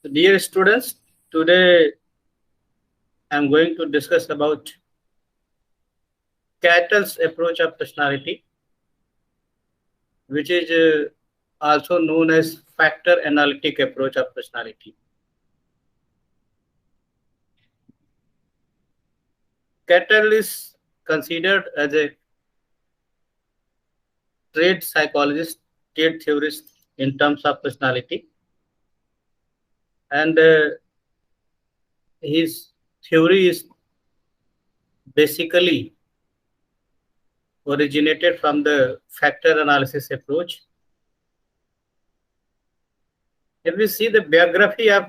Dear students, today I am going to discuss about Cattell's approach of personality, which is also known as factor analytic approach of personality. Cattell is considered as a trait psychologist, trait theorist in terms of personality, and his theory is basically originated from the factor analysis approach. If we see the biography of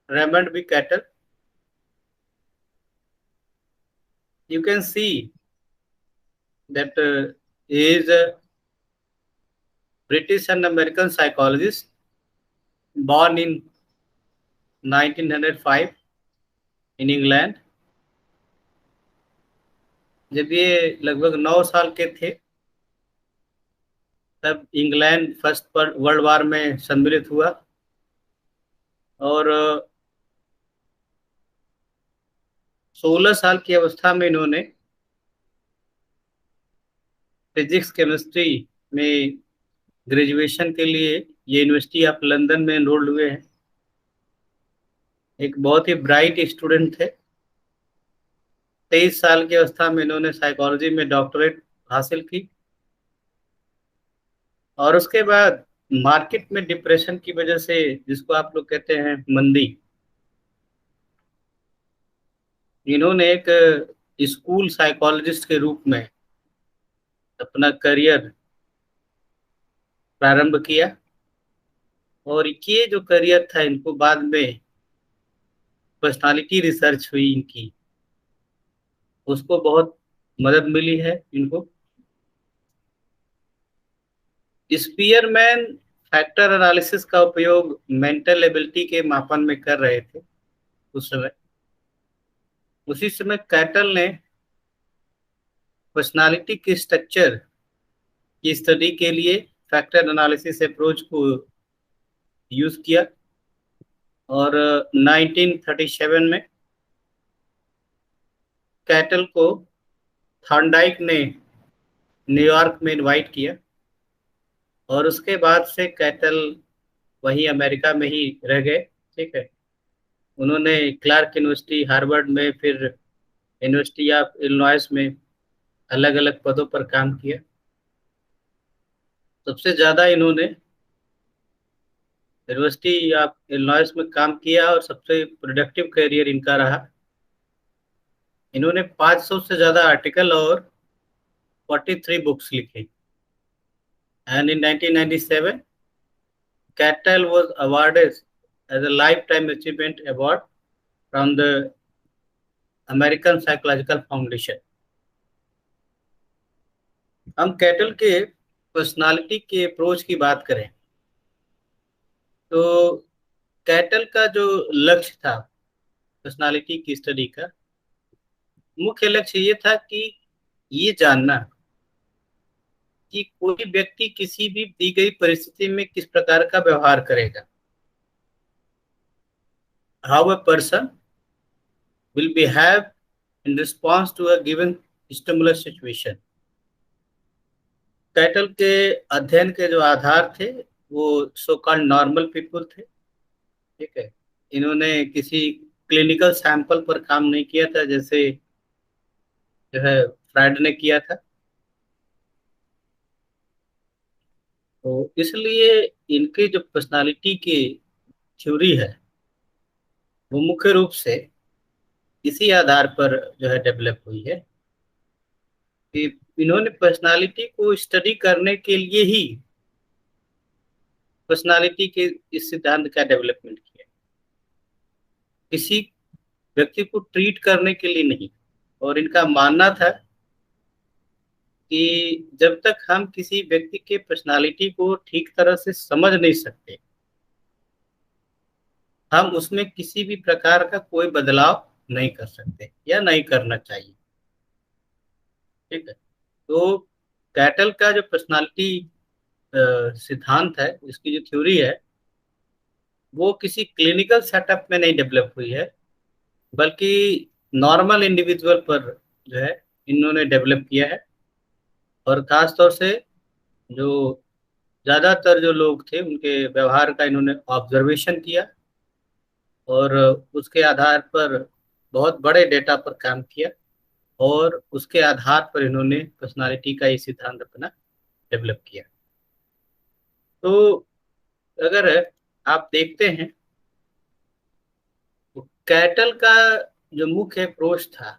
Raymond B. Cattell, you can see that he is a British and American psychologist born in 1905 in England. जब ये लगभग 9 साल के थे तब England first world war में सम्मिलित हुआ और 16 साल की अवस्था में इन्होंने फिजिक्स केमिस्ट्री में ग्रेजुएशन के लिए ये यूनिवर्सिटी ऑफ लंदन में एनरोल्ड हुए हैं. एक बहुत ही ब्राइट स्टूडेंट थे. 23 साल की अवस्था में इन्होंने साइकोलॉजी में डॉक्टरेट हासिल की और उसके बाद मार्केट में डिप्रेशन की वजह से, जिसको आप लोग कहते हैं मंदी, इन्होंने एक स्कूल साइकोलॉजिस्ट के रूप में अपना करियर प्रारंभ किया और ये जो करियर था, इनको बाद में पर्सनालिटी रिसर्च हुई इनकी, उसको बहुत मदद मिली है इनको. स्पीयरमैन फैक्टर एनालिसिस का उपयोग मेंटल एबिलिटी के मापन में कर रहे थे उस समय. उसी समय कैटल ने पर्सनालिटी के स्ट्रक्चर की स्टडी के लिए फैक्टर एनालिसिस अप्रोच को यूज किया और 1937 में कैटल को थॉर्नडाइक ने न्यूयॉर्क में इनवाइट किया और उसके बाद से कैटल वहीं अमेरिका में ही रह गए. ठीक है, उन्होंने क्लार्क यूनिवर्सिटी, हार्वर्ड में, फिर यूनिवर्सिटी ऑफ इलिनॉइस में अलग अलग पदों पर काम किया. सबसे ज़्यादा इन्होंने यूनिवर्सिटी ऑफ इलिनॉइस में काम किया और सबसे प्रोडक्टिव करियर इनका रहा. इन्होंने 500 से ज़्यादा आर्टिकल और 43 बुक्स लिखी. And in 1997 Cattell was awarded as a Lifetime Achievement Award from the American Psychological Foundation. हम कैटल के पर्सनालिटी के अप्रोच की बात करें तो कैटल का जो लक्ष्य था पर्सनालिटी की स्टडी का, मुख्य लक्ष्य ये था कि ये जानना कि कोई व्यक्ति किसी भी दी गई परिस्थिति में किस प्रकार का व्यवहार करेगा. How a person will behave in response to a given stimulus situation. Cattell के अध्ययन के जो आधार थे वो सो कॉल्ड नॉर्मल पीपल थे. ठीक है, इन्होंने किसी क्लिनिकल सैंपल पर काम नहीं किया था जैसे जो है फ्राइड ने किया था. तो इसलिए इनकी जो पर्सनालिटी की थ्योरी है वो मुख्य रूप से इसी आधार पर जो है डेवलप हुई है कि इन्होंने पर्सनालिटी को स्टडी करने के लिए ही पर्सनालिटी के इस सिद्धांत का डेवलपमेंट किया, किसी व्यक्ति को ट्रीट करने के लिए नहीं. और इनका मानना था कि जब तक हम किसी व्यक्ति के पर्सनालिटी को ठीक तरह से समझ नहीं सकते, हम उसमें किसी भी प्रकार का कोई बदलाव नहीं कर सकते या नहीं करना चाहिए. ठीक है, तो कैटल का जो पर्सनालिटी सिद्धांत है, इसकी जो थ्योरी है, वो किसी क्लिनिकल सेटअप में नहीं डेवलप हुई है, बल्कि नॉर्मल इंडिविजुअल पर जो है इन्होंने डेवलप किया है। और खास तौर से जो ज़्यादातर जो लोग थे उनके व्यवहार का इन्होंने ऑब्जर्वेशन किया, और उसके आधार पर बहुत बड़े डेटा पर काम किया, और उसके आधार पर इन्होंने पर्सनालिटी का ये सिद्धांत अपना डेवलप किया। तो अगर आप देखते हैं तो कैटल का जो मुख्य अप्रोच था,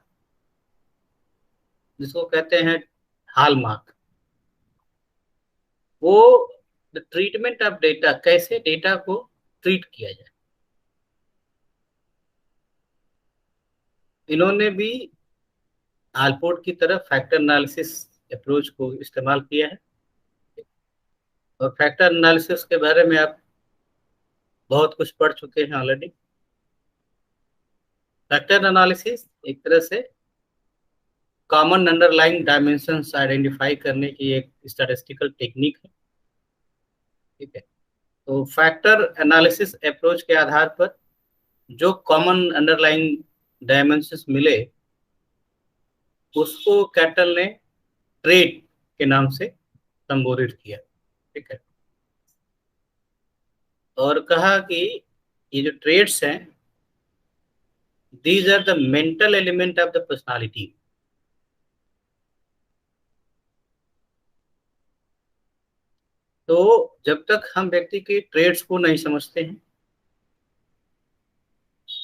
जिसको कहते हैं हॉलमार्क, वो द ट्रीटमेंट ऑफ डेटा, कैसे डेटा को ट्रीट किया जाए। इन्होंने भी आलपोर्ट की तरह फैक्टर एनालिसिस अप्रोच को इस्तेमाल किया है। और फैक्टर एनालिसिस के बारे में आप बहुत कुछ पढ़ चुके हैं ऑलरेडी। फैक्टर एनालिसिस एक तरह से कॉमन अंडरलाइंग डायमेंशंस आइडेंटिफाई करने की एक स्टैटिस्टिकल टेक्निक है। ठीक है, तो फैक्टर एनालिसिस अप्रोच के आधार पर जो कॉमन अंडरलाइंग डायमेंशंस मिले, उसको कैटल ने ट्रेड के नाम से संबोधित किया। ठीक है, और कहा कि ये जो ट्रेड्स हैं, these are the mental element of the personality. तो जब तक हम व्यक्ति के ट्रेड्स को नहीं समझते हैं,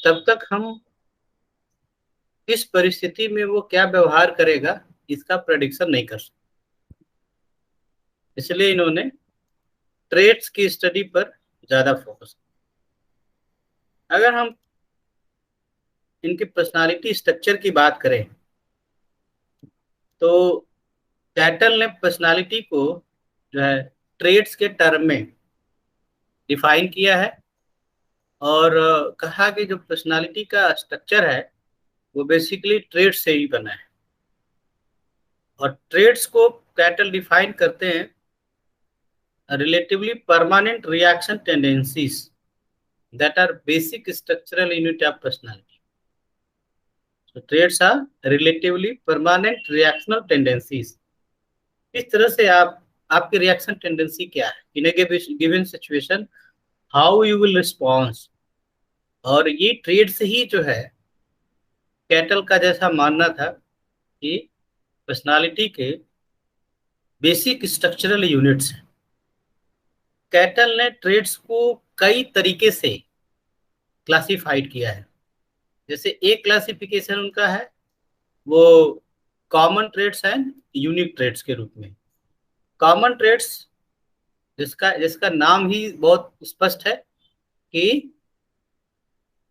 तब तक हम किस परिस्थिति में वो क्या व्यवहार करेगा इसका प्रेडिक्शन नहीं कर सकते। इसलिए इन्होंने ट्रेड्स की स्टडी पर ज्यादा फोकस। अगर हम इनकी पर्सनालिटी स्ट्रक्चर की बात करें, तो कैटल ने पर्सनालिटी को जो है ट्रेड्स के टर्म में डिफाइन किया है, और कहा कि जो पर्सनालिटी का स्ट्रक्चर है वो बेसिकली ट्रेड्स से ही बना है। और ट्रेड्स को कैटल डिफाइन करते हैं relatively permanent reaction tendencies that are basic structural unit of personality. So traits are relatively permanent reactional tendencies. इस तरह से आप आपकी रिएक्शन टेंडेंसी क्या है in a given situation, how you will response. और ये ट्रेड से ही जो है कैटल का जैसा मानना था कि पर्सनालिटी के बेसिक स्ट्रक्चरल यूनिट्स हैं। कैटल ने ट्रेड्स को कई तरीके से क्लासिफाइड किया है। जैसे एक क्लासिफिकेशन उनका है वो common traits and unique traits के रूप में। कॉमन ट्रेड्स जिसका जिसका नाम ही बहुत स्पष्ट है कि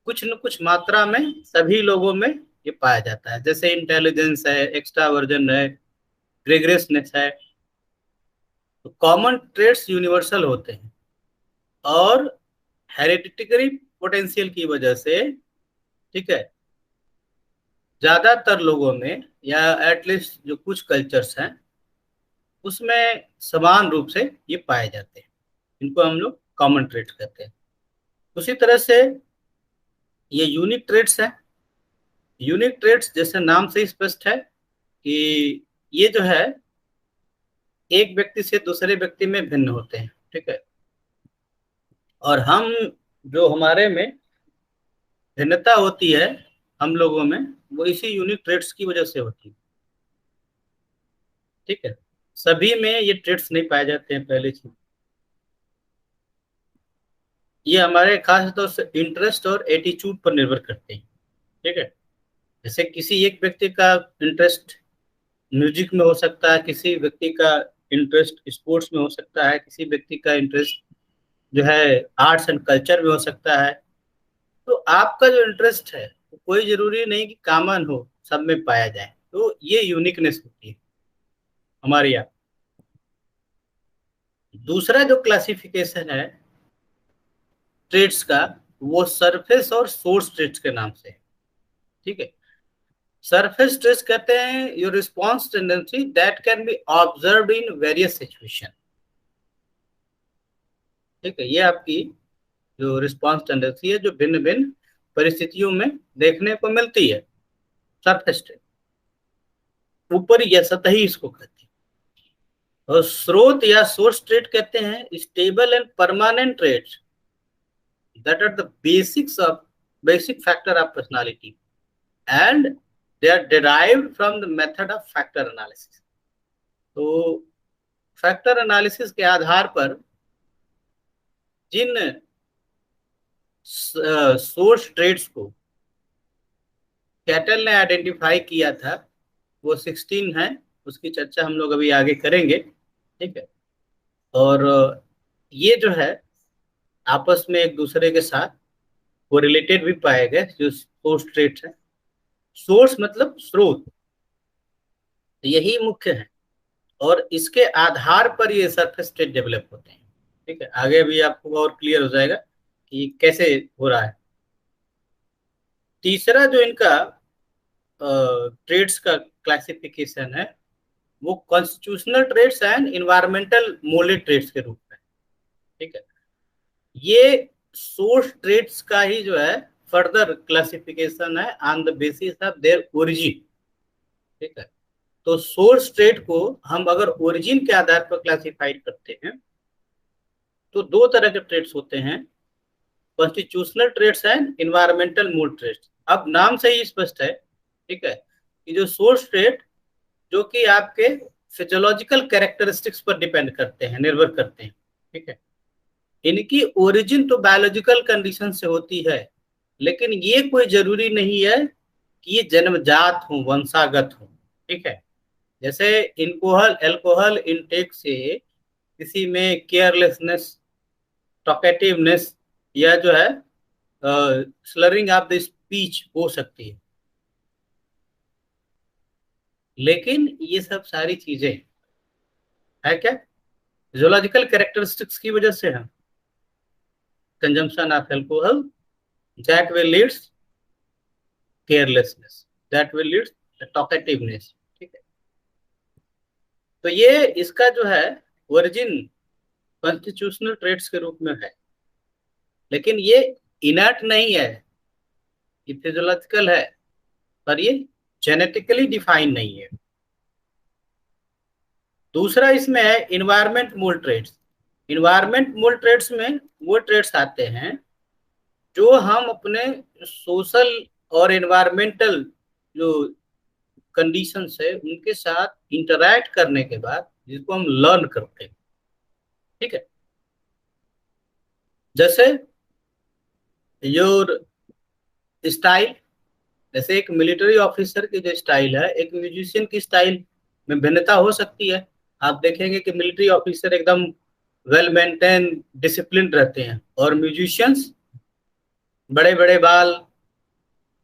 कुछ न कुछ मात्रा में सभी लोगों में ये पाया जाता है, जैसे इंटेलिजेंस है, एक्स्ट्रावर्जन है, ग्रेगरियसनेस है। तो कॉमन ट्रेड्स यूनिवर्सल होते हैं, और हेरिडिटरी पोटेंशियल की वजह से, ठीक है, ज्यादातर लोगों में या एटलीस्ट जो कुछ कल्चर्स हैं उसमें समान रूप से ये पाए जाते हैं। इनको हम लोग कॉमन ट्रेड्स कहते हैं। उसी तरह से ये यूनिक ट्रेड्स हैं। यूनिक ट्रेड्स जैसे नाम से स्पष्ट है कि ये जो है एक व्यक्ति से दूसरे व्यक्ति में भिन्न होते हैं। ठीक है, और हम जो हमारे में भिन्नता होती है हम लोगों में, वो इसी यूनिक ट्रेड्स की वजह से होती है। ठीक है, सभी में ये ट्रेड्स नहीं पाए जाते हैं पहले चीज। ये हमारे खास तौर से इंटरेस्ट और एटीट्यूड पर निर्भर करते हैं। ठीक है, जैसे किसी एक व्यक्ति का इंटरेस्ट म्यूजिक में हो सकता है, किसी व्यक्ति का इंटरेस्ट स्पोर्ट्स में हो सकता है, किसी व्यक्ति का इंटरेस्ट जो है आर्ट्स एंड कल्चर में हो सकता है। तो आपका जो इंटरेस्ट है वो कोई जरूरी नहीं कि कॉमन हो, सब में पाया जाए। तो ये यूनिकनेस होती है हमारे यहाँ। दूसरा जो क्लासिफिकेशन है ट्रेड्स का, वो सरफेस और सोर्स ट्रेड्स के नाम से है। ठीक है, सरफेस ट्रेड्स कहते हैं your response tendency that can be observed in various situation. ठीक है, ये आपकी जो रिस्पॉन्स टेंडेंसी है जो भिन्न भिन्न परिस्थितियों में देखने को मिलती है। सरफेस ट्रेड, ऊपरी या सतही इसको कहते हैं। और स्रोत या सोर्स ट्रेड कहते हैं stable and permanent traits that are the basic factor of personality and they are derived from the method of factor analysis। तो फैक्टर एनालिसिस के आधार पर जिन सोर्स ट्रेड्स को कैटल ने आइडेंटिफाई किया था वो 16 है, उसकी चर्चा हम लोग अभी आगे करेंगे। ठीक है, और ये जो है आपस में एक दूसरे के साथ वो रिलेटेड भी पाए गए जो सोर्स ट्रेड्स है। सोर्स मतलब स्रोत, यही मुख्य है और इसके आधार पर ये सरफेस ट्रेड डेवलप होते हैं। ठीक है, आगे भी आपको और क्लियर हो जाएगा कि कैसे हो रहा है। तीसरा जो इनका ट्रेड्स का क्लासिफिकेशन है वो constitutional traits and environmental moulded traits के रूप में। ठीक है, ये सोर्स ट्रेड्स का ही जो है फर्दर क्लासिफिकेशन है on the basis of their origin. ठीक है, तो सोर्स ट्रेड को हम अगर ओरिजिन के आधार पर क्लासिफाई करते हैं तो दो तरह के ट्रेड्स होते हैं, constitutional traits and environmental mould traits. अब नाम से ही स्पष्ट है, ठीक है, कि जो सोर्स ट्रेड जो कि आपके फिजियोलॉजिकल कैरेक्टरिस्टिक्स पर डिपेंड करते हैं, निर्भर करते हैं। ठीक है, इनकी ओरिजिन तो बायोलॉजिकल कंडीशन से होती है, लेकिन ये कोई जरूरी नहीं है कि ये जन्मजात हो, वंशागत हो। ठीक है, जैसे अल्कोहल इनटेक से किसी में केयरलेसनेस, टॉकेटिवनेस या जो है स्लरिंग ऑफ द स्पीच हो सकती है, लेकिन ये सब सारी चीजें है क्या फिजियोलॉजिकल कैरेक्टरिस्टिक्स की वजह से है। Consumption of alcohol that will leads carelessness, that will leads talkativeness. ठीक है, तो ये इसका जो है ओरिजिन कॉन्स्टिट्यूशनल ट्रेड्स के रूप में है, लेकिन ये इनर्ट नहीं है, ये फिजियोलॉजिकल है, पर ये जेनेटिकली डिफाइन नहीं है। दूसरा इसमें है environment mould traits. Environment mould traits में वो ट्रेड्स आते हैं जो हम अपने सोशल और इन्वायरमेंटल जो कंडीशंस है उनके साथ इंटरैक्ट करने के बाद जिसको हम लर्न करते हैं। ठीक है, जैसे योर स्टाइल, जैसे एक मिलिट्री ऑफिसर की जो स्टाइल है एक म्यूजिशियन की स्टाइल में भिन्नता हो सकती है। आप देखेंगे कि मिलिट्री ऑफिसर एकदम वेल मेंटेन डिसिप्लिन रहते हैं और म्यूजिशियंस बड़े बड़े बाल,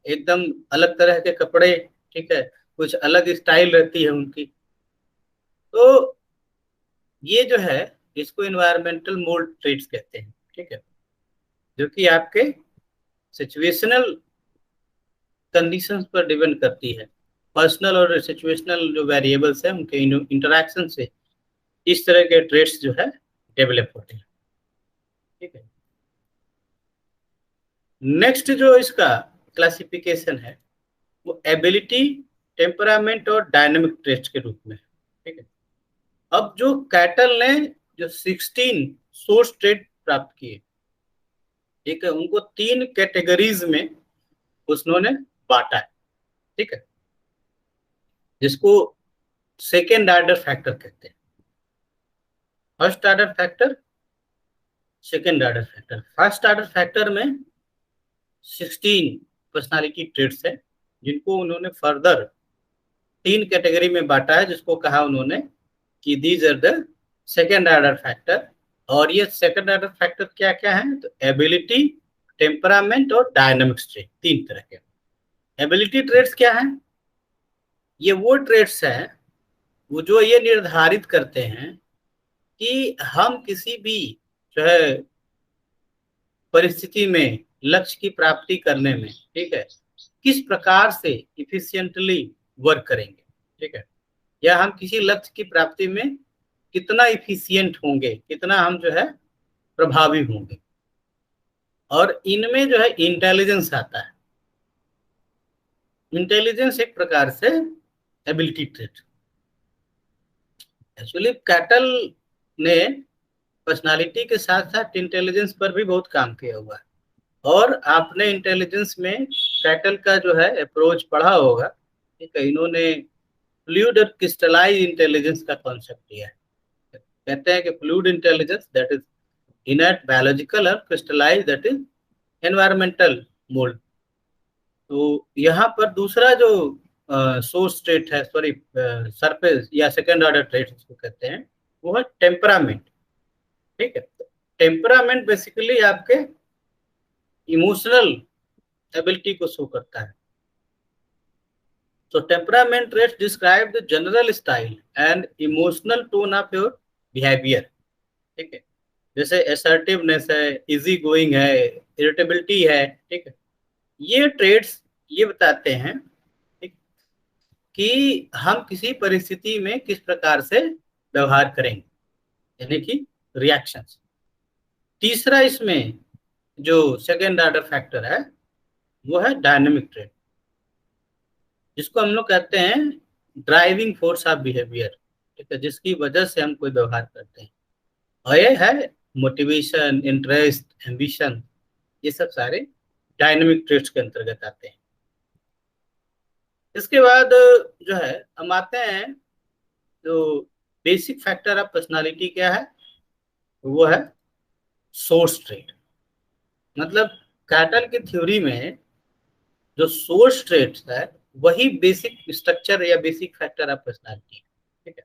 एकदम अलग तरह के कपड़े, ठीक है, कुछ अलग स्टाइल रहती है उनकी। तो ये जो है इसको इन्वायरमेंटल मोल्ड ट्रेड्स कहते हैं। ठीक है, जो कि आपके सिचुएशनल कंडीशंस पर डिपेंड करती है, पर्सनल और सिचुएशनल जो वेरिएबल्स हैं उनके इंटरैक्शन से इस तरह के ट्रेड्स जो है डेवलप होते हैं। ठीक है, नेक्स्ट जो इसका क्लासिफिकेशन है वो एबिलिटी, टेम्परामेंट और डायनेमिक ट्रेड्स के रूप में। ठीक है, अब जो कैटल ने जो 16 सोर्स ट्रेड प्राप्त किए, ठीक है, उनको 3 कैटेगरीज में उन्होंने बांटा है। ठीक है, जिसको सेकेंड ऑर्डर फैक्टर कहते हैं। First order factor, second order factor. First order factor में 16 पर्सनालिटी ट्रेड्स है जिनको उन्होंने फर्दर 3 कैटेगरी में बांटा है, जिसको कहा उन्होंने कि these are the second order factor. और ये सेकेंड ऑर्डर फैक्टर क्या क्या है, तो एबिलिटी, टेम्परामेंट और डायनामिक्स ट्रेड, 3 तरह के। एबिलिटी ट्रेड्स क्या है, ये वो ट्रेड्स हैं वो जो ये निर्धारित करते हैं कि हम किसी भी जो है परिस्थिति में लक्ष्य की प्राप्ति करने में, ठीक है, किस प्रकार से इफिशिएंटली वर्क करेंगे। ठीक है, या हम किसी लक्ष्य की प्राप्ति में कितना इफिशिएंट होंगे, कितना हम जो है प्रभावी होंगे। और इनमें जो है इंटेलिजेंस आता है। इंटेलिजेंस एक प्रकार से एबिलिटी ट्रेट। एक्चुअली कैटल ने पर्सनालिटी के साथ साथ इंटेलिजेंस पर भी बहुत काम किया हुआ है। और आपने इंटेलिजेंस में कैटल का जो है अप्रोच पढ़ा होगा। ठीक है, इन्होंने फ्लूइड और क्रिस्टलाइज इंटेलिजेंस का कॉन्सेप्ट दिया है। कहते हैं कि fluid intelligence that is inert biological और crystallise that is environmental mould. तो यहाँ पर दूसरा जो सोर्स ट्रेट है, सॉरी सरफेस या सेकेंड ऑर्डर ट्रेट जिसको कहते हैं, वो है टेम्परामेंट। ठीक है, टेम्परामेंट बेसिकली आपके इमोशनल एबिलिटी को शो करता है। So temperament traits describe the general style and emotional tone of your behavior। ठीक है, जैसे assertiveness है, easy going है, irritability है। ठीक है, ये ट्रेड्स ये बताते हैं, ठीक, कि हम किसी परिस्थिति में किस प्रकार से व्यवहार करेंगे, यानी कि रिएक्शंस। तीसरा इसमें जो सेकेंड ऑर्डर फैक्टर है वो है डायनेमिक ट्रेड, जिसको हम लोग कहते हैं ड्राइविंग फोर्स ऑफ बिहेवियर। ठीक है, जिसकी वजह से हम कोई व्यवहार करते हैं। और ये है मोटिवेशन, इंटरेस्ट, एम्बिशन, ये सब सारे डायनेमिक ट्रेड्स के अंतर्गत आते हैं। इसके बाद जो है हम आते हैं, जो बेसिक फैक्टर ऑफ पर्सनालिटी क्या है, वो है सोर्स ट्रेट। मतलब कैटल की थ्योरी में जो सोर्स ट्रेट्स है वही बेसिक स्ट्रक्चर या बेसिक फैक्टर ऑफ पर्सनालिटी। ठीक है,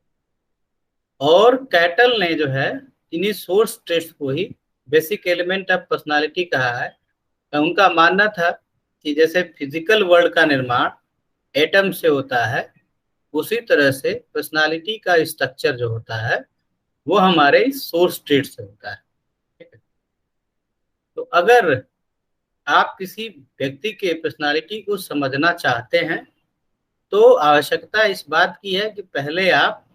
और कैटल ने जो है इन्हीं सोर्स ट्रेट्स को ही बेसिक एलिमेंट ऑफ पर्सनालिटी कहा है। उनका मानना था कि जैसे फिजिकल वर्ल्ड का निर्माण एटम से होता है, उसी तरह से पर्सनालिटी का स्ट्रक्चर जो होता है वो हमारे सोर्स ट्रेट से होता है। ठीक है, तो अगर आप किसी व्यक्ति के पर्सनालिटी को समझना चाहते हैं तो आवश्यकता इस बात की है कि पहले आप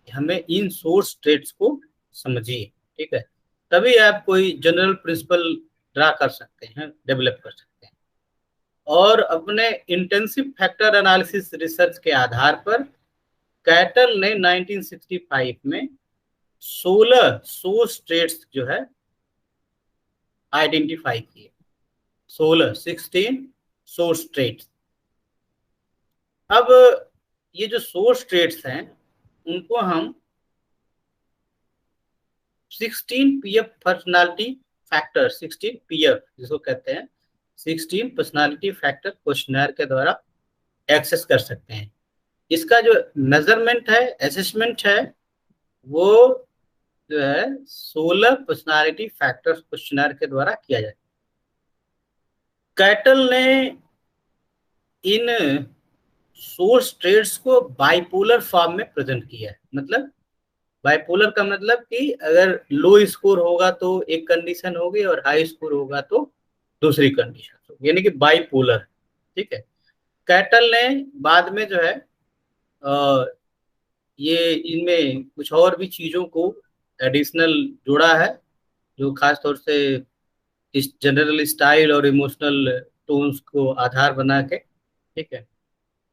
हमें इन सोर्स ट्रेट्स को समझिए। ठीक है, तभी आप कोई जनरल प्रिंसिपल ड्रा कर सकते हैं, डेवलप कर सकते हैं। और अपने इंटेंसिव फैक्टर एनालिसिस रिसर्च के आधार पर कैटल ने 1965 में 16 सोर्स ट्रेट्स जो है आइडेंटिफाई किए। 16 सोर्स ट्रेट्स। अब ये जो सोर्स ट्रेट्स हैं उनको हम 16 पीएफ पर्सनालिटी फैक्टर, 16 पीएफ जिसको कहते हैं 16 पर्सनालिटी फैक्टर क्वेश्चनर के द्वारा एक्सेस कर सकते हैं। इसका जो मेजरमेंट है, असेसमेंट है, वो जो है 16 पर्सनालिटी फैक्टर क्वेश्चनर के द्वारा किया जाए। कैटल ने इन सोर्स ट्रेट्स को बाइपोलर फॉर्म में प्रेजेंट किया है। मतलब बाइपोलर का मतलब कि अगर लो स्कोर होगा तो एक कंडीशन होगी और हाई स्कोर होगा तो दूसरी कंडीशन होगी, यानी कि बाइपोलर। ठीक है, कैटल ने बाद में जो है ये इनमें कुछ और भी चीजों को एडिशनल जोड़ा है, जो खास तौर से इस जनरल स्टाइल और इमोशनल टोन्स को आधार बना के। ठीक है,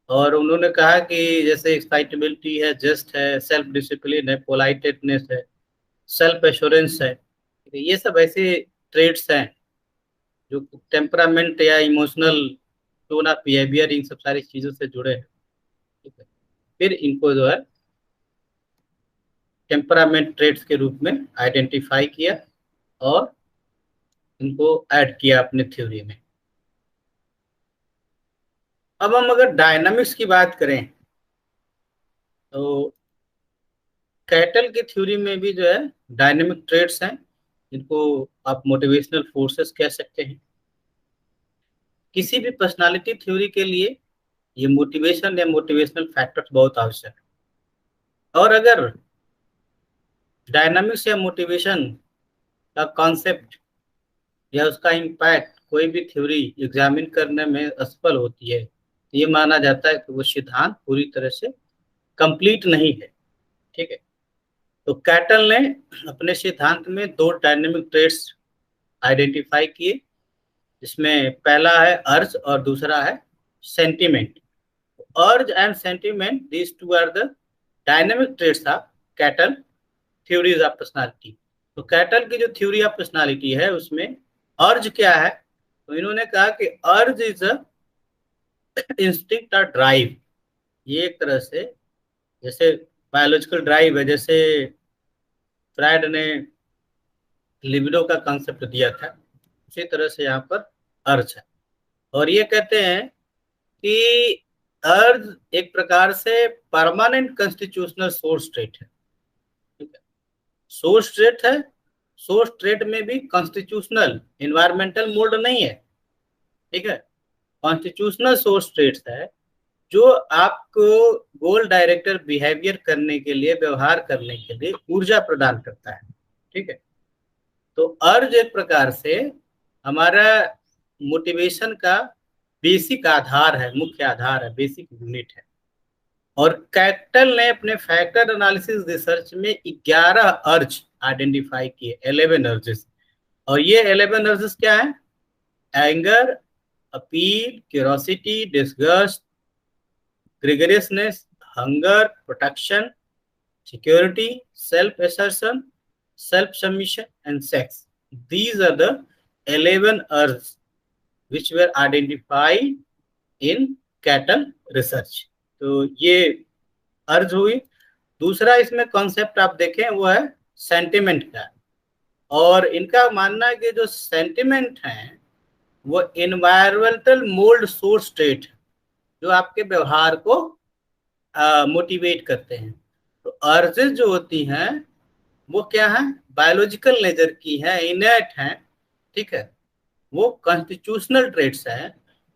और उन्होंने कहा कि जैसे एक्साइटेबिलिटी है, जस्ट है, सेल्फ डिसिप्लिन है, पोलाइटेडनेस है, सेल्फ एश्योरेंस है, ये सब ऐसे ट्रेड्स हैं जो टेम्परामेंट या इमोशनल टोन ऑफ बिहेवियर, इन सब सारी चीजों से जुड़े हैं। ठीक है, फिर इनको जो है टेम्परामेंट ट्रेड्स के रूप में आइडेंटिफाई किया और इनको ऐड किया अपने थ्योरी में। अब हम अगर डायनामिक्स की बात करें तो कैटल की थ्योरी में भी जो है डायनेमिक ट्रेड्स हैं, जिनको आप मोटिवेशनल फोर्सेस कह सकते हैं। किसी भी पर्सनालिटी थ्योरी के लिए ये मोटिवेशन या मोटिवेशनल फैक्टर्स बहुत आवश्यक है। और अगर डायनामिक्स या मोटिवेशन का कॉन्सेप्ट या उसका इम्पैक्ट कोई भी थ्योरी एग्जामिन करने में असफल होती है तो ये माना जाता है कि वो सिद्धांत पूरी तरह से कंप्लीट नहीं है। ठीक है, तो कैटल ने अपने सिद्धांत में 2 डायनेमिक ट्रेड्स आइडेंटिफाई किए, जिसमें पहला है अर्ज और दूसरा है sentiment. Urge and sentiment, these two are the dynamic traits of Cattell theories of personality. तो कैटल की जो थ्योरी ऑफ पर्सनालिटी है उसमें अर्ज क्या है, तो इन्होंने कहा कि अर्ज इज अ इंस्टिंक्ट और ड्राइव। ये एक तरह से जैसे बायोलॉजिकल ड्राइव है, जैसे फ्रायड ने लिबिडो का कंसेप्ट दिया था, उसी तरह से यहाँ पर अर्ज है। और ये कहते हैं कि अर्ज एक प्रकार से परमानेंट कॉन्स्टिट्यूशनल सोर्स ट्रेट है। सोर्स ट्रेट है, सोर्स ट्रेट में भी कॉन्स्टिट्यूशनल इन्वायरमेंटल मोड नहीं है, ठीक है। कॉन्स्टिट्यूशनल सोर्स ट्रेट्स है जो आपको गोल डायरेक्टर बिहेवियर करने के लिए, व्यवहार करने के लिए ऊर्जा प्रदान करता है, ठीक है। तो अर्ज एक प्रकार से हमारा मोटिवेशन का बेसिक आधार है, मुख्य आधार है, बेसिक यूनिट है। और कैटल ने अपने फैक्टर एनालिसिस रिसर्च में 11 अर्ज आइडेंटिफाई किए, 11 अर्जेस। और ये 11 अर्जेस क्या है? Anger, appeal, curiosity, disgust, gregariousness, hunger, protection, security, self-assertion, self-submission, and sex. These are the 11 urges which were identified in cattle research. तो ये अर्ज हुई। दूसरा इसमें कॉन्सेप्ट आप देखें वो है सेंटिमेंट का। और इनका मानना है कि जो सेंटिमेंट है वो इन्वायरमेंटल मोल्ड सोर्स स्टेट, जो आपके व्यवहार को मोटिवेट करते हैं। तो अर्जेस जो होती हैं वो क्या है? बायोलॉजिकल नेचर की है, इनेट है, ठीक है, वो कॉन्स्टिट्यूशनल ट्रेट्स हैं।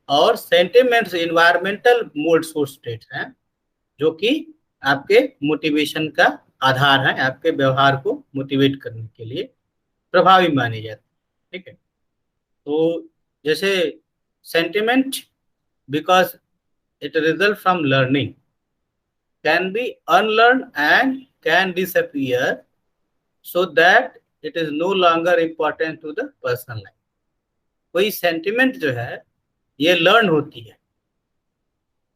और sentiments environmental mould source traits हैं, जो कि आपके मोटिवेशन का आधार है, आपके व्यवहार को मोटिवेट करने के लिए प्रभावी माने जाते हैं, ठीक है। तो जैसे sentiment, because it result from learning, can be unlearned and can disappear so that it is no longer important to the personal life। कोई सेंटिमेंट जो है ये लर्न होती है,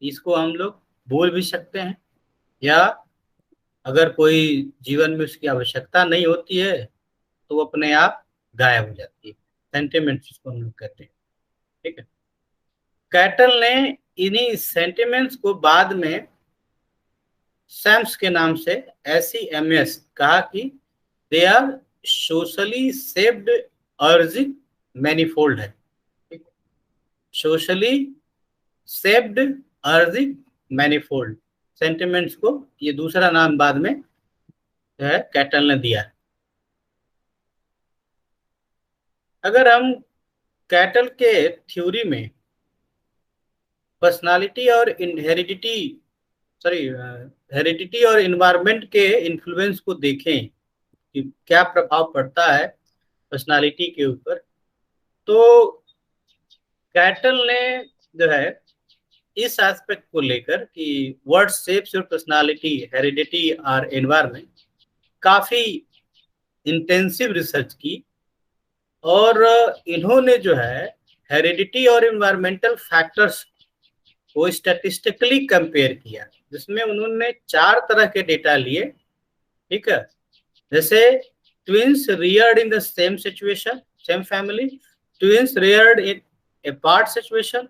इसको हम लोग बोल भी सकते हैं, या अगर कोई जीवन में उसकी आवश्यकता नहीं होती है तो वो अपने आप गायब हो जाती है। सेंटिमेंट जिसको हम लोग कहते हैं, ठीक है। कैटल ने इन्हीं सेंटिमेंट्स को बाद में सैम्स के नाम से SEMS कहा कि they are socially saved urging manifold है, socially saved urging manifold. Sentiments को ये दूसरा नाम बाद में जो है कैटल ने दिया। अगर हम कैटल के थ्योरी में पर्सनालिटी और हेरिडिटी और इन्वायरमेंट के इन्फ्लुएंस को देखें कि क्या प्रभाव पड़ता है पर्सनालिटी के ऊपर, तो कैटल ने जो है इस एस्पेक्ट को लेकर कि what shapes your personality, heredity और एनवायरनमेंट, काफी इंटेंसिव रिसर्च की। और इन्होंने जो है हेरिडिटी और इन्वायरमेंटल फैक्टर्स को स्टैटिस्टिकली कंपेयर किया, जिसमें उन्होंने 4 तरह के डेटा लिए, ठीक है। जैसे twins reared in the same situation, same family, twins reared in apart situation,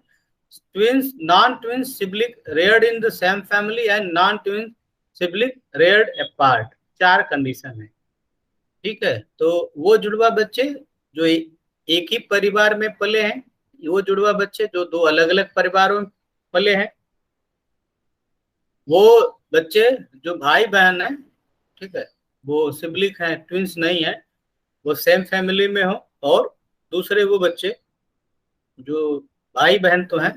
twins non-twins sibling reared in the same family and non-twins sibling reared apart। 4 condition है, ठीक है। तो वो जुड़वा बच्चे जो एक ही परिवार में पले हैं, वो जुड़वा बच्चे जो 2 अलग अलग परिवारों में पले हैं, वो बच्चे जो भाई बहन है, ठीक है, वो सिबलिंग है, ट्विंस नहीं है, वो सेम फैमिली में हो। और दूसरे वो बच्चे जो भाई बहन तो हैं,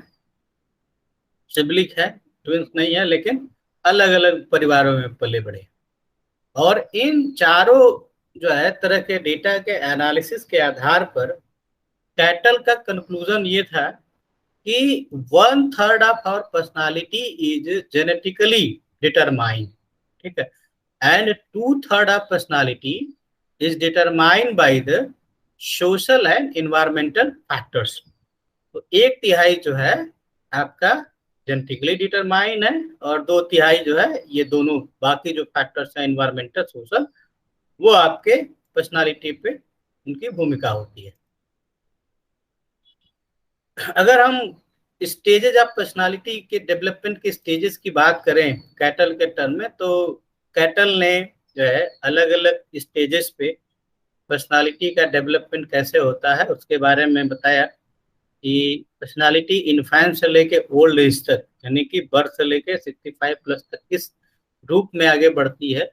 सिबलिंग है, ट्विंस नहीं है, लेकिन अलग अलग परिवारों में पले बड़े। और इन चारों जो है तरह के डेटा के एनालिसिस के आधार पर कैटल का कंक्लूजन ये था कि 1/3 of our personality is genetically determined, ठीक है, and 2/3 of personality is determined by the social and environmental factors। तो एक तिहाई जो है आपका जेनेटिकली डिटरमाइन है, और दो तिहाई जो है ये दोनों बाकी जो फैक्टर्स हैं एनवायरमेंटल सोशल, वो आपके पर्सनालिटी पे उनकी भूमिका होती है। अगर हम स्टेजेस ऑफ पर्सनालिटी के डेवलपमेंट के स्टेजेस की बात करें कैटल के टर्म में, तो कैटल ने जो है अलग अलग स्टेजेस पे पर्सनालिटी का डेवलपमेंट कैसे होता है उसके बारे में बताया कि पर्सनालिटी इन्फेंट से लेके ओल्ड एज तक, यानी कि बर्थ से लेके 65+ तक किस रूप में आगे बढ़ती है,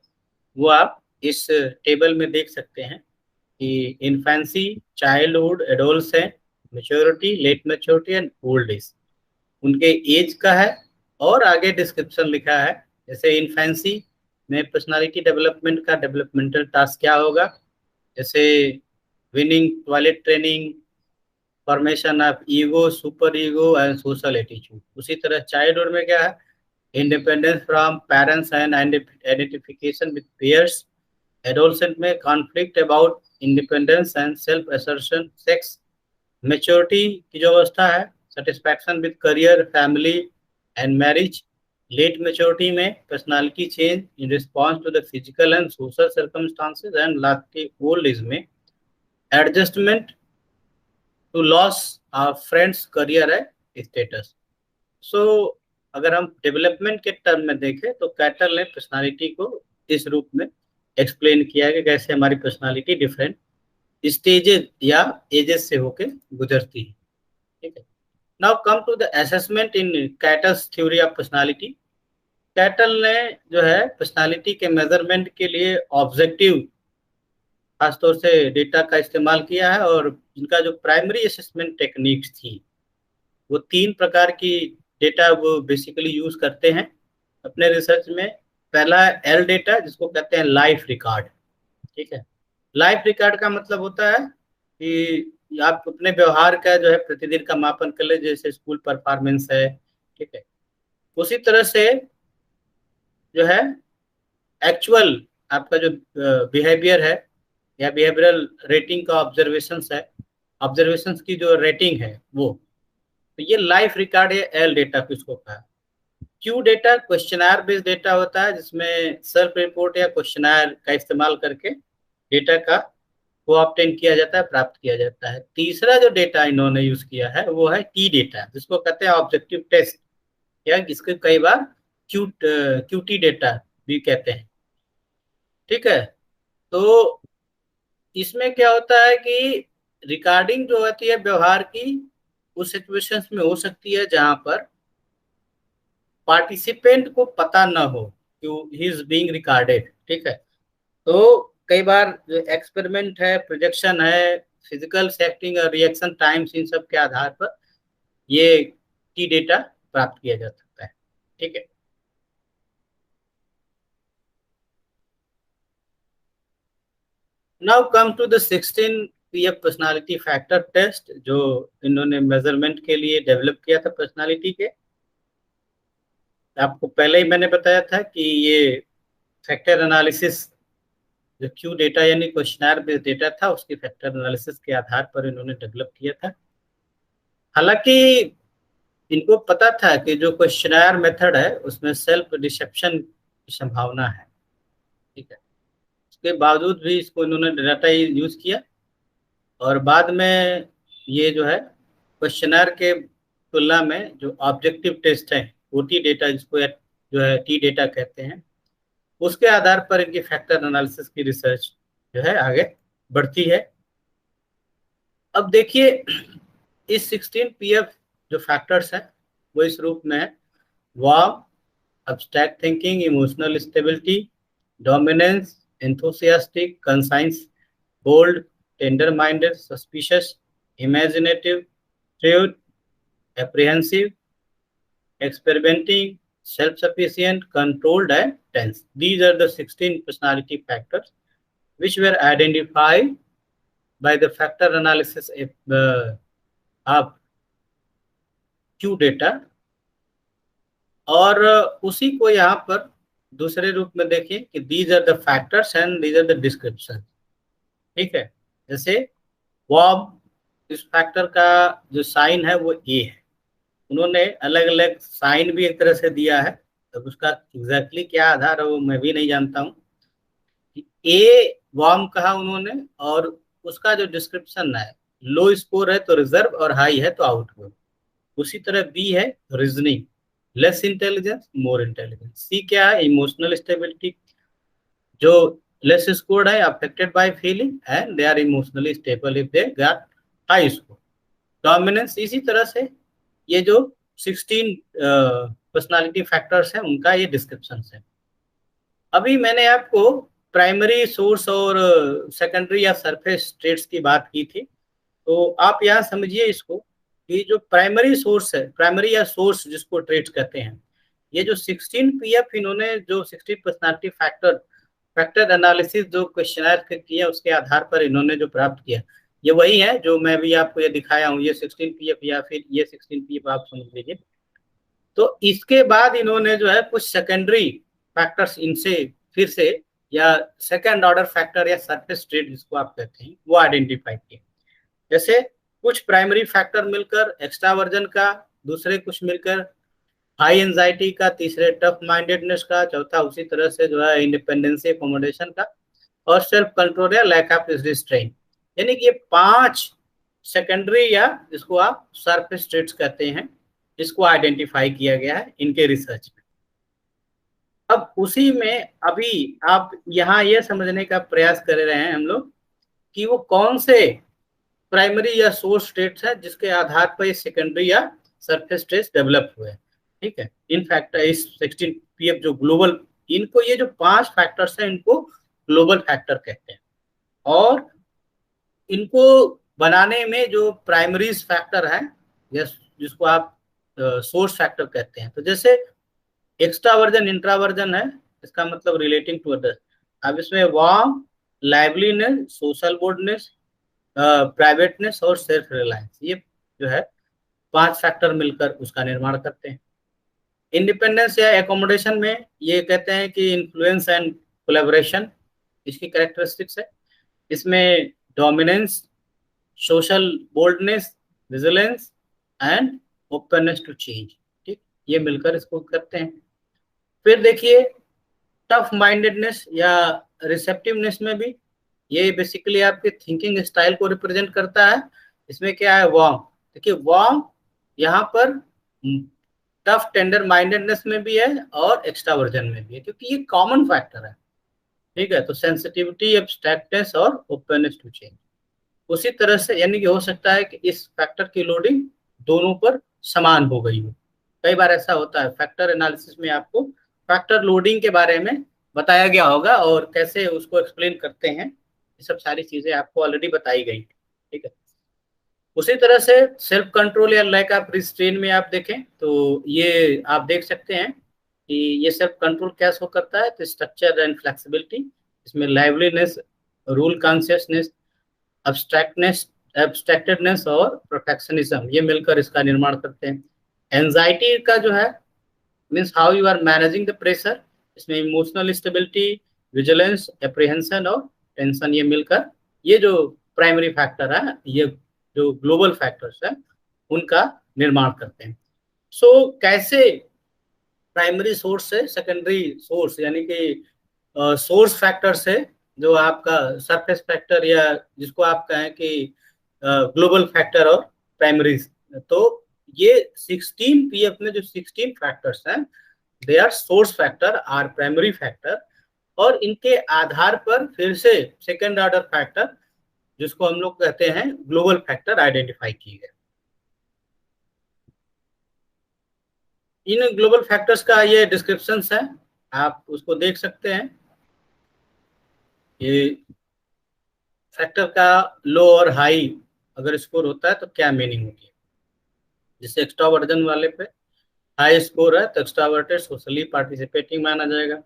वो आप इस टेबल में देख सकते हैं कि infancy, childhood, adolescent, maturity, late maturity and old age उनके एज का है। और आगे डिस्क्रिप्शन लिखा है, जैसे इन्फेंसी में पर्सनालिटी डेवलपमेंट का डेवलपमेंटल टास्क क्या होगा, जैसे weaning, toilet training, formation of ego, super ego and social attitude. उसी तरह चाइल्डहुड में क्या है, independence from parents and identification with peers. Adolescent में conflict about independence and self assertion sex. Maturity की जो अवस्था है, satisfaction with career, family and marriage. Late maturity में personality change in response to the physical and social circumstances. And last old age में adjustment to loss of friends, career है, status. So अगर हम development के term में देखें तो cattle ने पर्सनालिटी को इस रूप में एक्सप्लेन किया है कि कैसे हमारी पर्सनालिटी डिफरेंट स्टेजेस या एजेस से होके गुजरती है। ठीक है, now come to the assessment in Cattell's theory of personality. Cattell ने जो है पर्सनालिटी के मेजरमेंट के लिए ऑब्जेक्टिव खासतौर से डेटा का इस्तेमाल किया है, और इनका जो प्राइमरी असेसमेंट टेक्निक्स थी वो 3 प्रकार की डेटा वो बेसिकली यूज करते हैं अपने रिसर्च में। पहला है एल डेटा, जिसको कहते हैं लाइफ रिकॉर्ड। ठीक है, लाइफ रिकॉर्ड का मतलब होता है कि आप अपने व्यवहार का जो है प्रतिदिन का मापन कर ले, जैसे स्कूल परफॉर्मेंस है। ठीक है, उसी तरह से जो है एक्चुअल आपका जो बिहेवियर है या बिहेवियरल रेटिंग का ऑब्जर्वेशंस है, ऑब्जर्वेशंस की जो रेटिंग है वो, तो ये लाइफ रिकॉर्ड या एल डेटा किसको कहा। Q data questionnaire based data होता है, जिसमें सेल्फ रिपोर्ट या क्वेश्चनर का इस्तेमाल करके डेटा का को ऑब्टेन किया जाता है, प्राप्त किया जाता है। तीसरा जो डेटा इन्होंने यूज किया है वो है टी डेटा, जिसको कहते हैं ऑब्जेक्टिव टेस्ट, या इसके कई बार क्यूटी डेटा भी कहते हैं। ठीक है, तो इसमें क्या होता है कि रिकॉर्डिंग जो होती है व्यवहार की, उस सिचुएशंस में हो सकती है जहां पर पार्टिसिपेंट को पता न हो कि ही इज बीइंग रिकॉर्डेड। ठीक है, तो कई बार एक्सपेरिमेंट है, प्रोजेक्शन है, फिजिकल सेटिंग और रिएक्शन टाइम्स, इन सब के आधार पर ये की डेटा प्राप्त किया जा सकता है। ठीक है, now come to the 16 PF personality factor test, जो इन्होंने मेजरमेंट के लिए डेवलप किया था पर्सनालिटी के। आपको पहले ही मैंने बताया था कि ये फैक्टर एनालिसिस जो क्यू डेटा यानी क्वेश्चनर बेस्ड डेटा था, उसकी फैक्टर एनालिसिस के आधार पर इन्होंने डेवलप किया था। हालांकि इनको पता था कि जो क्वेश्चनर मेथड है उसमें सेल्फ डिसेप्शन की संभावना है। ठीक है, उसके बावजूद भी इसको इन्होंने डाटा यूज किया, और बाद में ये जो है क्वेश्चनर के तुलना में जो ऑब्जेक्टिव टेस्ट है, ओटी डेटा जिसको जो है टी डेटा कहते हैं, उसके आधार पर इनकी फैक्टर एनालिसिस की रिसर्च जो है आगे बढ़ती है। अब देखिए, इस 16 पीएफ जो फैक्टर्स हैं वो इस रूप में है: warm, abstract thinking, emotional stability, dominance, enthusiastic, concise, bold, tender-minded, suspicious, imaginative, shrewd, apprehensive, experimenting, self-sufficient, controlled, and tense. These are the 16 personality factors which were identified by the factor analysis of Q data, और उसी को यहाँ पर दूसरे रूप में देखिए कि these are the factors and these are the description. ठीक है, जैसे वार्म इस फैक्टर का जो साइन है वो ए है। उन्होंने अलग अलग साइन भी एक तरह से दिया है, तब उसका एग्जैक्टली क्या आधार है वो मैं भी नहीं जानता हूँ। ए वार्म कहा उन्होंने, और उसका जो डिस्क्रिप्शन है, लो स्कोर है तो रिजर्व और हाई है तो आउटगोइंग। उसी तरह बी है reasoning, less intelligence more intelligence. C क्या है, इमोशनल स्टेबिलिटी, जो लेस स्कोर्ड है affected by feeling and they are emotionally stable if they got high score. Dominance, इसी तरह से ये जो 16 पर्सनालिटी फैक्टर्स हैं उनका ये डिस्क्रिप्शन है। अभी मैंने आपको प्राइमरी सोर्स और सेकेंडरी या सरफेस ट्रेट्स की बात की थी, तो आप यहाँ समझिए इसको कि जो प्राइमरी सोर्स है, प्राइमरी या सोर्स जिसको ट्रेट्स कहते हैं, ये जो 16 पीएफ इन्होंने जो 16 पर्सनालिटी फैक्टर फैक्टर एनालिसिस जो क्वेश्चनर किया उसके आधार पर इन्होंने जो प्राप्त किया, ये वही है जो मैं भी आपको ये दिखाया हूँ, ये 16 पीएफ या फिर ये 16 पीएफ आप समझ लीजिए। तो इसके बाद इन्होंने जो है कुछ सेकेंडरी फैक्टर्स इनसे फिर से, या सेकेंड ऑर्डर फैक्टर या सरफेस ट्रेट जिसको आप कहते हैं, वो आइडेंटिफाई किए। जैसे कुछ प्राइमरी फैक्टर मिलकर एक्स्ट्रावर्जन का, दूसरे कुछ मिलकर हाई एंजाइटी का, तीसरे टफ माइंडेडनेस का, चौथा उसी तरह से जो है इंडिपेंडेंसी अकोमोडेशन का, और सेल्फ कंट्रोल या लैक ऑफ रिस्ट्रेंट। यानी कि ये 5 सेकेंडरी या जिसको आप सरफेस ट्रेट्स कहते हैं, इसको आइडेंटिफाई किया गया है इनके रिसर्च में। अब उसी में अभी आप यहाँ ये समझने का प्रयास कर रहे हैं हम लोग कि वो कौन से प्राइमरी या सोर्स ट्रेट्स है जिसके आधार पर ये सेकेंडरी या सरफेस ट्रेट्स डेवलप हुए हैं। ठीक है, इन फैक्टर इस 16 पीएफ जो ग्लोबल, इनको ये जो 5 फैक्टर्स हैं इनको ग्लोबल फैक्टर कहते हैं। और इनको बनाने में जो प्राइमरी फैक्टर है या जिसको आप सोर्स फैक्टर कहते हैं, तो जैसे एक्स्ट्रावर्जन इंट्रावर्जन है, इसका मतलब रिलेटिंग टू अदर्स। अब इसमें warm, liveliness, social boldness, privateness और सेल्फ रिलायंस, ये जो है 5 फैक्टर मिलकर उसका निर्माण करते हैं। इंडिपेंडेंस या एकोमोडेशन में ये कहते हैं कि इन्फ्लुएंस एंड कोलैबोरेशन इसकी कैरेक्टरिस्टिक्स है। इसमें dominance, social boldness, vigilance and openness to change, ठीक, ये मिलकर इसको करते हैं। फिर देखिए टफ माइंडेडनेस या रिसेप्टिवनेस में भी ये बेसिकली आपके थिंकिंग स्टाइल को रिप्रेजेंट करता है। इसमें क्या है, वार्म, देखिए वार्म यहाँ पर टफ टेंडर माइंडेडनेस में भी है और एक्स्ट्रावर्जन में भी है, क्योंकि ये कॉमन फैक्टर है। ठीक है, तो सेंसिटिविटी, एब्स्ट्रैक्टनेस और ओपननेस टू चेंज उसी तरह से, यानी कि हो सकता है कि इस फैक्टर की लोडिंग दोनों पर समान हो गई हो। कई बार ऐसा होता है, फैक्टर एनालिसिस में आपको फैक्टर लोडिंग के बारे में बताया गया होगा और कैसे उसको एक्सप्लेन करते हैं, ये सब सारी चीजें आपको ऑलरेडी बताई गई। ठीक है, उसी तरह से सेल्फ कंट्रोल या लैक ऑफ रिस्ट्रेन में आप देखें तो ये आप देख सकते हैं कि ये सेल्फ कंट्रोल क्या शो करता है, तो स्ट्रक्चर एंड फ्लेक्सिबिलिटी, इसमें लाइवलीनेस, रूल कॉन्शियसनेस, अब्स्ट्रैक्टनेस, एब्स्ट्रैक्टेडनेस और परफेक्शनिज्म, ये मिलकर इसका निर्माण करते हैं। एंजाइटी का जो है means how you are managing the pressure, इसमें इमोशनल स्टेबिलिटी, विजिलेंस, एप्रीहेंशन और टेंशन, ये मिलकर ये जो प्राइमरी फैक्टर है, ये जो ग्लोबल फैक्टर्स है उनका निर्माण करते हैं। कैसे प्राइमरी सोर्स से सेकेंडरी सोर्स, यानी कि सोर्स फैक्टर से जो आपका सरफेस फैक्टर या जिसको आप कहें कि ग्लोबल फैक्टर और प्राइमरी, तो ये 16 पीएफ में जो 16 फैक्टर्स हैं they are source factor or primary factor, और इनके आधार पर फिर से सेकेंड ऑर्डर फैक्टर जिसको हम लोग कहते हैं ग्लोबल फैक्टर आइडेंटिफाई किए गए। इन ग्लोबल फैक्टर्स का ये डिस्क्रिप्शन है, आप उसको देख सकते हैं। ये फैक्टर का लो और हाई अगर स्कोर होता है तो क्या मीनिंग होगी। जैसे एक्स्ट्रावर्जन वाले पे हाई स्कोर है तो एक्स्ट्रावर्टेड सोशली पार्टिसिपेटिंग माना जाएगा।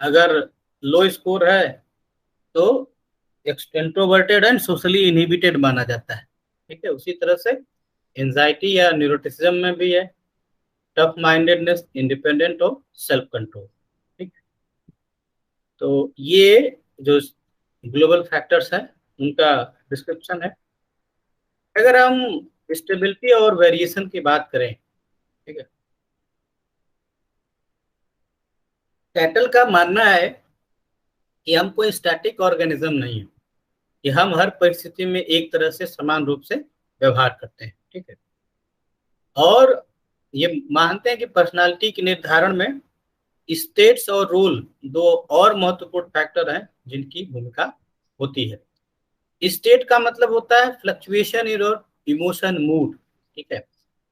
अगर लो स्कोर है तो इंट्रोवर्टेड एंड सोशली इनहिबिटेड माना जाता है। ठीक है, उसी तरह से एंजाइटी या न्यूरोटिसिज्म में भी है टफ माइंडेडनेस, इंडिपेंडेंट और सेल्फ कंट्रोल। ठीक, तो ये जो ग्लोबल फैक्टर्स हैं उनका डिस्क्रिप्शन है। अगर हम स्टेबिलिटी और वेरिएशन की बात करें, ठीक है, कैटल का मानना है कि हम कोई स्टैटिक ऑर्गेनिज्म नहीं है, कि हम हर परिस्थिति में एक तरह से समान रूप से व्यवहार करते हैं, ठीक है। और ये मानते हैं कि पर्सनालिटी के निर्धारण में स्टेट्स और रूल दो और महत्वपूर्ण फैक्टर हैं जिनकी भूमिका होती है। स्टेट का मतलब होता है फ्लक्चुएशन इन और इमोशन मूड, ठीक है,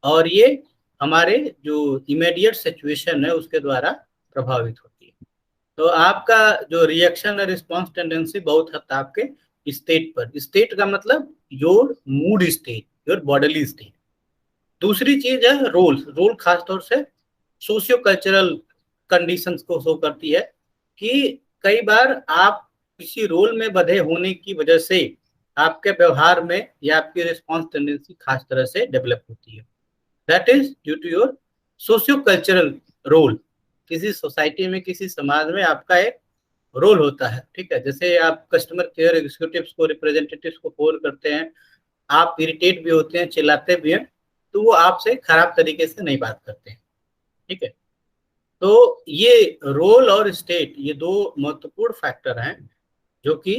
और ये हमारे जो इमीडिएट सिचुएशन है उसके द्वारा प्रभावित होती है। तो आपका जो रिएक्शन और रिस्पॉन्स टेंडेंसी बहुत हद तक आपके स्टेट पर, स्टेट का मतलब your mood state, your bodily state. दूसरी चीज है रोल, रोल खासतौर से सोशियो कल्चरल कंडीशंस को शो करती है कि कई बार आप किसी रोल में बंधे होने की वजह से आपके व्यवहार में या आपकी रिस्पॉन्स टेंडेंसी खास तरह से डेवलप होती है। That is due to your socio cultural role. किसी सोसाइटी में, किसी समाज में आपका एक रोल होता है, ठीक है। जैसे आप कस्टमर केयर एग्जीक्यूटिव्स को, रिप्रेजेंटेटिव्स को फोन करते हैं, आप इरिटेट भी होते हैं, चिल्लाते भी हैं, तो वो आपसे खराब तरीके से नहीं बात करते हैं, ठीक है। तो ये रोल और स्टेट, ये दो महत्वपूर्ण फैक्टर हैं जो कि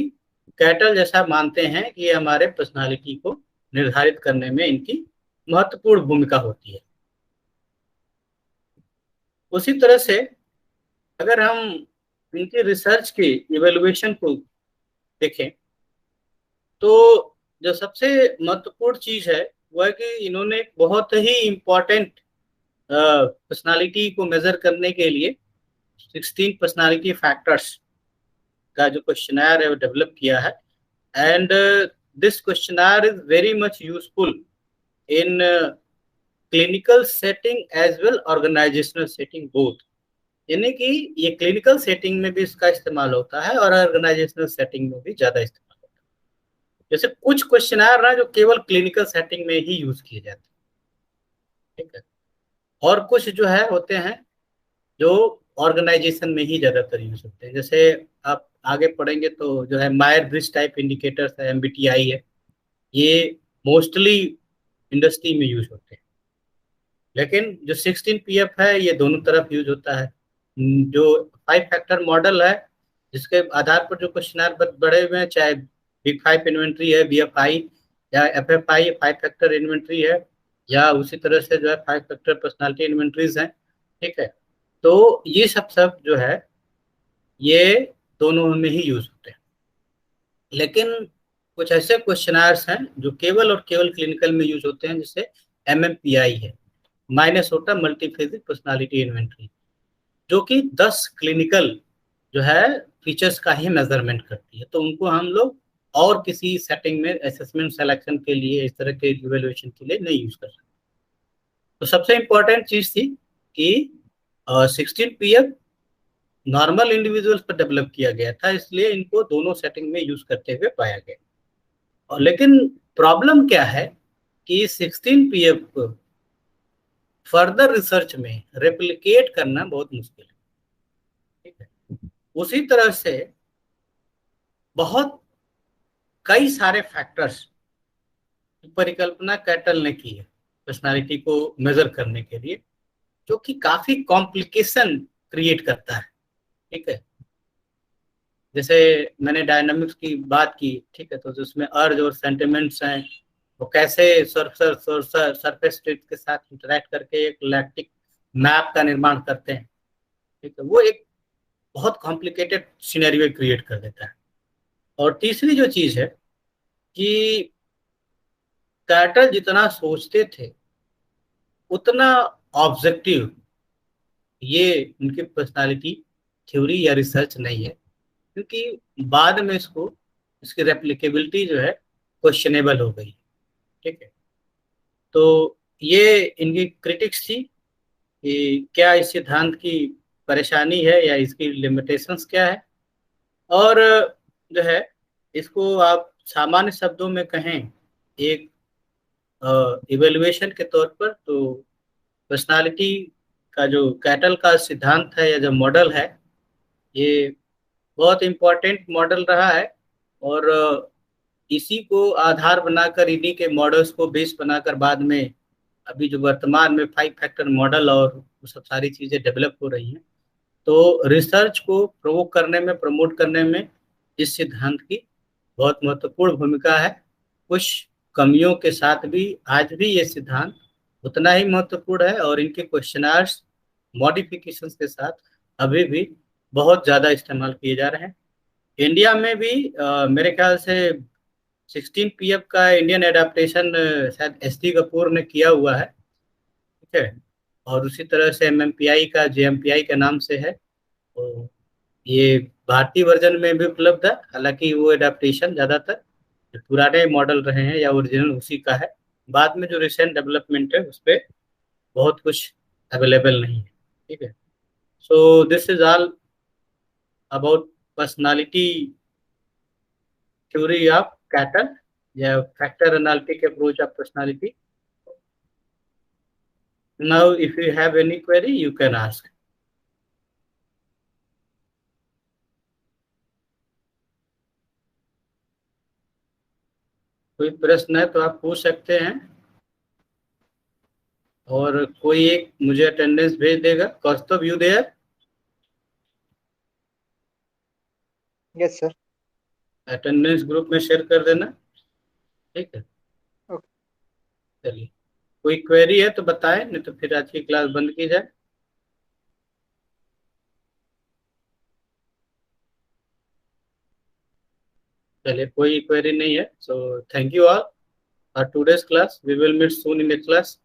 कैटल जैसा मानते हैं कि ये हमारे पर्सनालिटी को निर्धारित करने में इनकी महत्वपूर्ण भूमिका होती है। उसी तरह से अगर हम इनकी रिसर्च की इवेल्युएशन को देखें तो जो सबसे महत्वपूर्ण चीज है वह है कि इन्होंने एक बहुत ही इम्पोर्टेंट पर्सनालिटी को मेजर करने के लिए 16 पर्सनालिटी फैक्टर्स का जो क्वेश्चनर है वो डेवलप किया है। And this questionnaire is very much useful in clinical setting as well organisational setting both. यानी कि ये क्लिनिकल सेटिंग में भी इसका इस्तेमाल होता है और ऑर्गेनाइजेशनल सेटिंग में भी ज्यादा इस्तेमाल होता है। जैसे कुछ क्वेश्चनर ना जो केवल क्लिनिकल सेटिंग में ही यूज किए जाते हैं, ठीक है, और कुछ जो है होते हैं जो ऑर्गेनाइजेशन में ही ज्यादातर यूज होते हैं। जैसे आप आगे पढ़ेंगे तो जो है मायर ब्रिज टाइप इंडिकेटर्स है, एमबीटीआई है, ये मोस्टली इंडस्ट्री में यूज होते हैं। लेकिन जो 16 पीएफ है ये दोनों तरफ यूज होता है। जो 5 फैक्टर मॉडल है जिसके आधार पर जो क्वेश्चन बढ़े हुए हैं, चाहे बिग 5 इन्वेंट्री है, बीएफआई या एफएफआई 5 फैक्टर इन्वेंट्री है, या उसी तरह से जो है 5 फैक्टर पर्सनालिटी इन्वेंट्रीज हैं, ठीक है। तो ये सब सब जो है ये दोनों में ही यूज होते हैं। लेकिन कुछ ऐसे क्वेश्चनर्स हैं जो केवल और केवल क्लिनिकल में यूज होते हैं, जैसे एमएमपीआई है, माइनेसोटा मल्टीफेजिक पर्सनालिटी इन्वेंट्री, जो कि 10 क्लिनिकल जो है फीचर्स का ही मेजरमेंट करती है। तो उनको हम लोग और किसी सेटिंग में असेसमेंट सिलेक्शन के लिए, इस तरह के इवेल्युएशन के लिए नहीं यूज कर सकते। तो सबसे इंपॉर्टेंट चीज थी कि 16 पीएफ नॉर्मल इंडिविजुअल्स पर डेवलप किया गया था, इसलिए इनको दोनों सेटिंग में यूज करते हुए पाया गया। और लेकिन प्रॉब्लम क्या है कि 16 पीएफ को फर्दर रिसर्च में रेप्लिकेट करना बहुत मुश्किल है, ठीक है। उसी तरह से बहुत कई सारे फैक्टर्स की परिकल्पना कैटल ने की है पर्सनालिटी को मेजर करने के लिए, जो कि काफी कॉम्प्लिकेशन क्रिएट करता है, ठीक है। जैसे मैंने डायनामिक्स की बात की, ठीक है, तो उसमें अर्ज और सेंटिमेंट्स हैं, वो कैसे सरफेस स्टेट के साथ इंटरेक्ट करके एक लैक्टिक मैप का निर्माण करते हैं, ठीक है। वो एक बहुत कॉम्प्लिकेटेड सिनेरियो क्रिएट कर देता है। और तीसरी जो चीज है कि कैटल जितना सोचते थे उतना ऑब्जेक्टिव ये उनकी पर्सनालिटी थ्योरी या रिसर्च नहीं है, क्योंकि बाद में इसको, इसकी रेप्लिकेबिलिटी जो है क्वेश्चनेबल हो गई, ठीक है। तो ये इनकी क्रिटिक्स थी कि क्या इस सिद्धांत की परेशानी है या इसकी लिमिटेशंस क्या है। और जो है इसको आप सामान्य शब्दों में कहें एक इवेल्युएशन के तौर पर, तो पर्सनालिटी का जो कैटल का सिद्धांत है या जो मॉडल है ये बहुत इम्पोर्टेंट मॉडल रहा है। और इसी को आधार बनाकर, इन्हीं के मॉडल्स को बेस बनाकर बाद में अभी जो वर्तमान में 5 फैक्टर मॉडल और वो सब सारी चीजें डेवलप हो रही हैं। तो रिसर्च को प्रोवोक करने में, प्रमोट करने में इस सिद्धांत की बहुत महत्वपूर्ण भूमिका है। कुछ कमियों के साथ भी आज भी ये सिद्धांत उतना ही महत्वपूर्ण है, और इनके क्वेश्चनर्स मॉडिफिकेशंस के साथ अभी भी बहुत ज़्यादा इस्तेमाल किए जा रहे हैं। इंडिया में भी मेरे ख्याल से 16 PF का इंडियन एडाप्टेशन शायद SD कपूर ने किया हुआ है। ठीक है। और उसी तरह से MMPI का JMPI के नाम से है। तो ये भारतीय वर्जन में भी उपलब्ध है, हालांकि वो एडाप्टेशन ज़्यादातर जो पुराने मॉडल रहे हैं या ओरिजिनल उसी का है। बाद में जो रिसेंट डेवलपमेंट है उस पर बहुत कुछ अवेलेबल नहीं है। ठीक है। So this is all about personality theory of Cattell या factor analytic approach of personality. Now if you have any query you can ask. कोई प्रश्न है तो आप पूछ सकते हैं, और कोई एक मुझे अटेंडेंस भेज देगा। Kaustubh you there? Yes sir. Attendance group में शेयर कर देना। ठीक है। ओके। चलिए, कोई क्वेरी है तो बताएं, नहीं तो फिर आज की क्लास बंद की जाए। चलिए, कोई क्वेरी नहीं है, so thank you all for today's class. We will meet soon in the class.